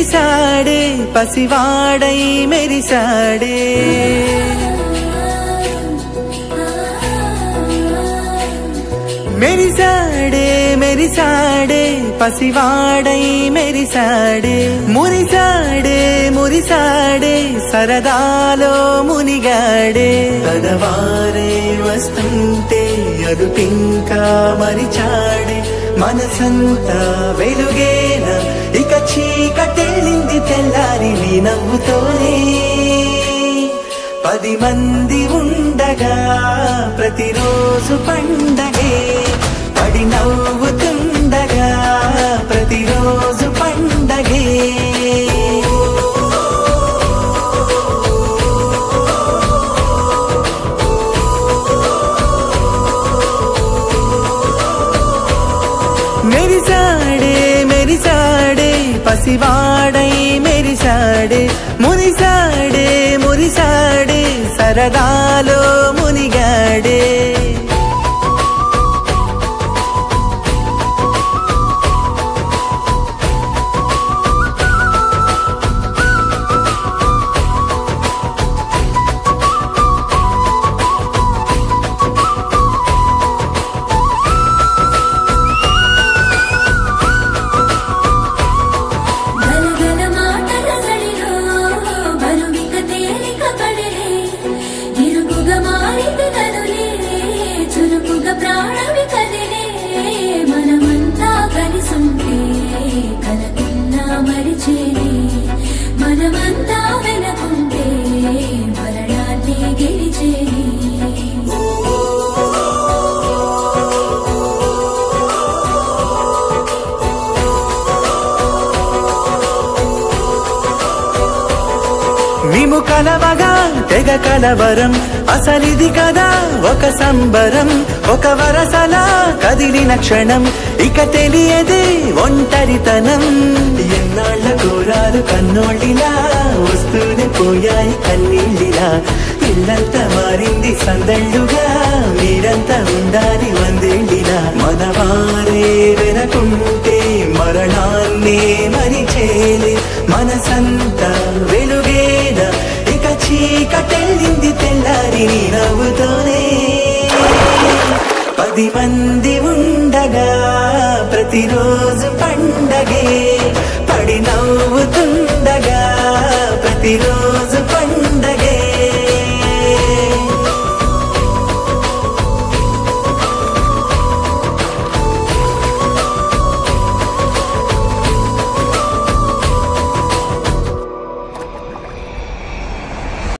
విరిసాడే పసివాడై మెరిసాడే మెరిసాడే మెరిసాడే పసివాడై మెరిసాడే మురిసాడే మురిసాడే సరదాలో మునిగాడే తనవారే వస్తుంటే అరుపింకా మరిచాడే మనసంతా వెలుగేన ఇక చీకటెళ్ళింది తెల్లారి నీ నవ్వుతోనే 10 మంది ఉండగా ప్రతిరోజు పండగే పడి నవ్వుతుండగా ప్రతిరోజు పండగే మెరిసాడే మెరిసాడే పసివాడై మెరిసాడే మురిసాడే మురిసాడే సరదాలో మునిగాడే మనమంతా వెనకుంటే మరణాన్ని గెలిచేది మేము కలవగా తెగ కలవరం అసలిది కదా ఒక సంబరం ఒక వరసలా కదిలిన క్షణం ఇక తెలియదే ఒంటరితనం ఎన్నాళ్ళ కోరాలు కన్నోళ్ళిలా వస్తూనే పోయాయి కన్నీళ్ళిలా ఇల్లంతా మారింది సందళ్ళుగా మీరంతా ఉండాలి వందేళ్ళిలా మనవారే వెనకుంటే మరణాన్నే మరిచేలే మనసంతా వెలుగేన ఇక చీకటెళ్ళింది తెల్లారి నీ నవ్వుతోనే 10 మంది ఉండగా ప్రతిరోజు పండగే పడి నవ్వు